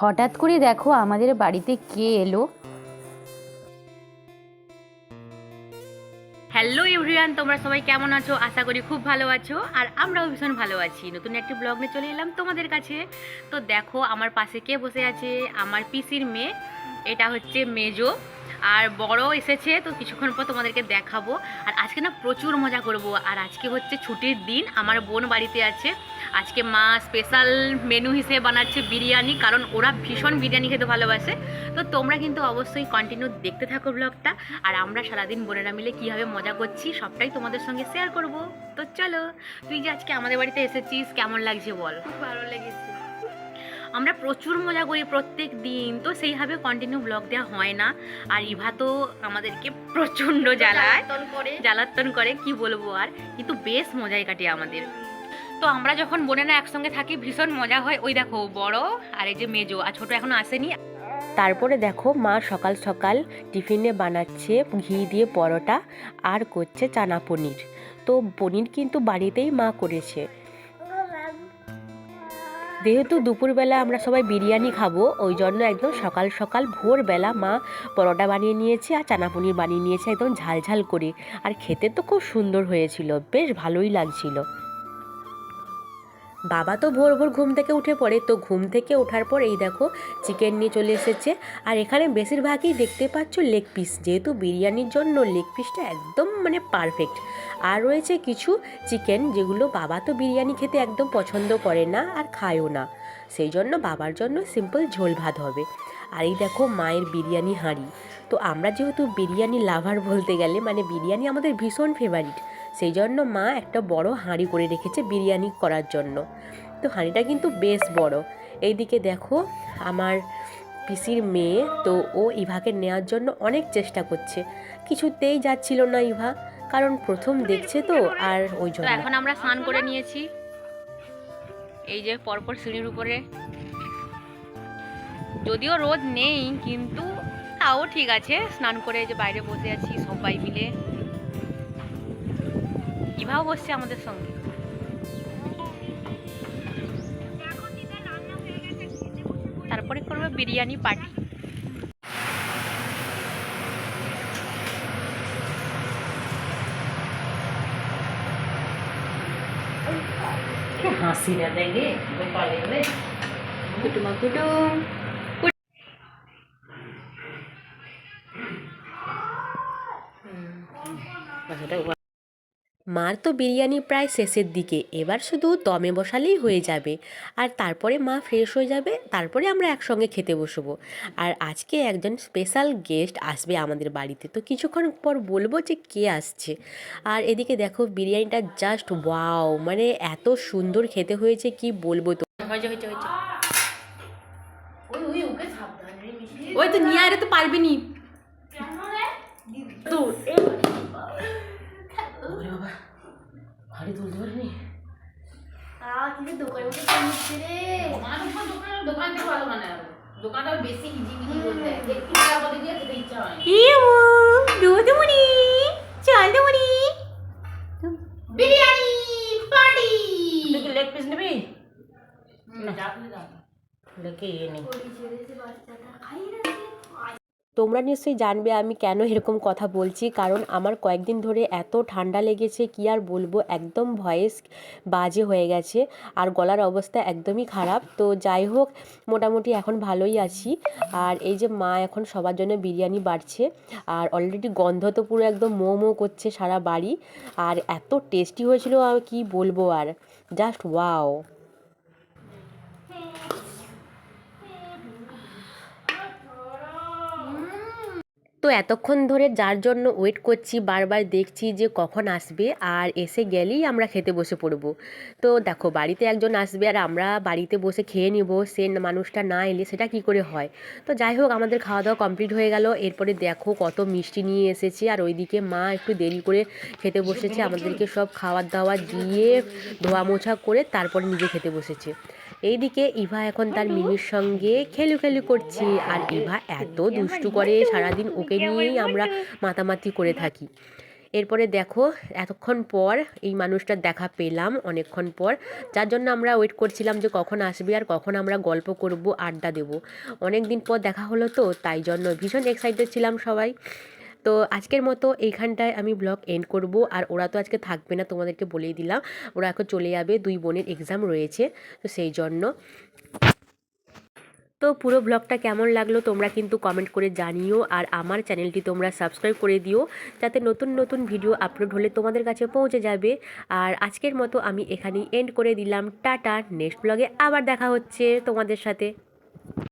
হঠাৎ করে দেখো আমাদের বাড়িতে কে এলো। হ্যালো এভরিওয়ান, তোমরা সবাই কেমন আছো? আশা করি খুব ভালো আছো, আর আমরাও ভীষণ ভালো আছি। নতুন একটি ব্লগ নিয়ে চলে এলাম তোমাদের কাছে। তো দেখো আমার পাশে কে বসে আছে, আমার পিসির মেয়ে। এটা হচ্ছে মেজো, আর বড় এসেছে, তো কিছুক্ষণ পর তোমাদেরকে দেখাবো। আর আজকে না প্রচুর মজা করব। আর আজকে হচ্ছে ছুটির দিন, আমার বোন বাড়িতে আছে। আজকে মা স্পেশাল মেনু হিসেবে বানাচ্ছে বিরিয়ানি, কারণ ওরা ভীষণ বিরিয়ানি খেতে ভালোবাসে। তো তোমরা কিন্তু অবশ্যই কন্টিনিউ দেখতে থাকো ব্লগটা। আর আমরা সারাদিন বোনেরা মিলে কীভাবে মজা করছি সবটাই তোমাদের সঙ্গে শেয়ার করব। তো চলো, তুই যে আজকে আমাদের বাড়িতে এসেছিস, কেমন লাগছে বল? খুব ভালো লেগেছে। আমরা প্রচুর মজা করি প্রত্যেক দিন, তো সেইভাবে কন্টিনিউ ব্লগ দেওয়া হয় না। আর ইভা তো আমাদেরকে প্রচণ্ড জ্বালাতন করে, কি বলবো আর। কিন্তু বেশ মজাই কাটে আমাদের। তো আমরা যখন বোনেরা একসঙ্গে থাকি ভীষণ মজা হয়। ওই দেখো বড়, আর এই যে মেজো, আর ছোট এখনো আসেনি। তারপরে দেখো মা সকাল সকাল টিফিনে বানাচ্ছে ঘি দিয়ে পরোটা আর করছে চানা পনির। তো পনির কিন্তু বাড়িতেই মা করেছে। যেহেতু দুপুরবেলা আমরা সবাই বিরিয়ানি খাবো, ওই জন্য একদম সকাল সকাল ভোরবেলা মা পরোটা বানিয়ে নিয়েছে আর চানা পনির বানিয়ে নিয়েছে একদম ঝাল ঝাল করে। আর খেতে তো খুব সুন্দর হয়েছিল, বেশ ভালোই লাগছিল। বাবা তো ভোর ভোর ঘুম থেকে উঠে পড়ে, তো ঘুম থেকে ওঠার পর এই দেখো চিকেন নিয়ে চলে এসেছে। আর এখানে বেশিরভাগই দেখতে পাচ্ছ লেগ পিস, যেহেতু বিরিয়ানির জন্য লেগ পিসটা একদম পারফেক্ট। আর রয়েছে কিছু চিকেন, যেগুলো বাবা তো বিরিয়ানি খেতে একদম পছন্দ করে না আর খায়ও না, সেই জন্য বাবার জন্য সিম্পল ঝোল ভাত হবে। আর এই দেখো মায়ের বিরিয়ানি হাঁড়ি। তো আমরা যেহেতু বিরিয়ানি লাভার বলতে গেলে, বিরিয়ানি আমাদের ভীষণ ফেভারিট, সেই জন্য মা একটা বড় হাঁড়ি করে রেখেছে বিরিয়ানি করার জন্য। তো হাঁড়িটা কিন্তু বেশ বড়। এইদিকে দেখো আমার পিসির মেয়ে, তো ও ইভাকে নেওয়ার জন্য অনেক চেষ্টা করছে, কিছুতেই যাচ্ছিল না ইভা, কারণ প্রথম দেখছে তো, আর ওই জন্য। এখন আমরা স্নান করে নিয়েছি, এই যে পরপর সিঁড়ির উপরে। যদিও রোদ নেই, কিন্তু তাও ঠিক আছে, স্নান করে এই যে বাইরে বসে আছি সবাই মিলে। ইভাও বসছে আমাদের সঙ্গে। তারপরে করবো বিরিয়ানি পার্টি। হাসি না দেখে কুটুমা কুটুম। মার তো বিরিয়ানি প্রায় শেষের দিকে, এবার শুধু দমে বসালেই হয়ে যাবে। আর তারপরে মা ফ্রেশ হয়ে যাবে, তারপরে আমরা একসঙ্গে খেতে বসবো। আর আজকে একজন স্পেশাল গেস্ট আসবে আমাদের বাড়িতে, তো কিছুক্ষণ পর বলবো যে কে আসছে। আর এদিকে দেখো বিরিয়ানিটা জাস্ট ওয়াও, এত সুন্দর খেতে হয়েছে কি বলবো। তো ওই তো নিয়ে আরে তো পারবি নি তো। ভারী তুলতে পারিনি। বিরিয়ানি পার্টি। লেগ পিস নিবি? দেখে নেই। তোমরা নিশ্চয়ই জানবে আমি কেন এরকম কথা বলছি, কারণ আমার কয়েকদিন ধরে এত ঠান্ডা লেগেছে কি আর বলবো, একদম ভয়েস বাজে হয়ে গেছে আর গলার অবস্থা একদমই খারাপ। তো যাই হোক, মোটামুটি এখন ভালোই আছি। আর এই যে মা এখন সবার জন্য বিরিয়ানি বাড়ছে, আর অলরেডি গন্ধ তো পুরো একদম মো মো করছে সারা বাড়ি। আর এত টেস্টি হয়েছিল আর কি বলবো, আর জাস্ট ওয়াও। তো এতক্ষণ ধরে যার জন্য ওয়েট করছি, বারবার দেখছি যে কখন আসবে, আর এসে গেলেই আমরা খেতে বসে পড়ব। তো দেখো বাড়িতে একজন আসবে আর আমরা বাড়িতে বসে খেয়ে নিব, সে মানুষটা না এলে সেটা কি করে হয়। তো যাই হোক, আমাদের খাওয়া দাওয়া কমপ্লিট হয়ে গেল। এরপরে দেখো কত মিষ্টি নিয়ে এসেছে, আর ওইদিকে মা একটু দেরি করে খেতে বসেছে, আমাদেরকে সব খাওয়ার দাওয়া দিয়ে ধোয়া মোছা করে তারপরে নিজে খেতে বসেছে। এইদিকে ইভা এখন তার মিমির সঙ্গে খেলু করছে, আর ইভা এত দুষ্টু করে সারাদিন, ওকে নিয়েই আমরা মাতামাতি করে থাকি। এরপরে দেখো এতক্ষণ পর এই মানুষটার দেখা পেলাম অনেকক্ষণ পর, যার জন্য আমরা ওয়েট করছিলাম যে কখন আসবে আর কখন আমরা গল্প করব, আড্ডা দেব। অনেক দিন পর দেখা হলো তো তাই জন্য ভীষণ এক্সাইটেড ছিলাম সবাই। তো আজকের মতো এইখানটায় আমি ব্লগ এন্ড করব। আর ওরা তো আজকে থাকবে না, তোমাদেরকে বলেই দিলাম, ওরা এখন চলে যাবে, দুই বোনের এক্সাম রয়েছে, তো সেই জন্য। তো পুরো ব্লগটা কেমন লাগলো তোমরা কিন্তু কমেন্ট করে জানিও, আর আমার চ্যানেলটি তোমরা সাবস্ক্রাইব করে দিও, যাতে নতুন নতুন ভিডিও আপলোড হলে তোমাদের কাছে পৌঁছে যাবে। আর আজকের মতো আমি এখানেই এন্ড করে দিলাম, টাটা। নেক্সট ব্লগে আবার দেখা হচ্ছে তোমাদের সাথে।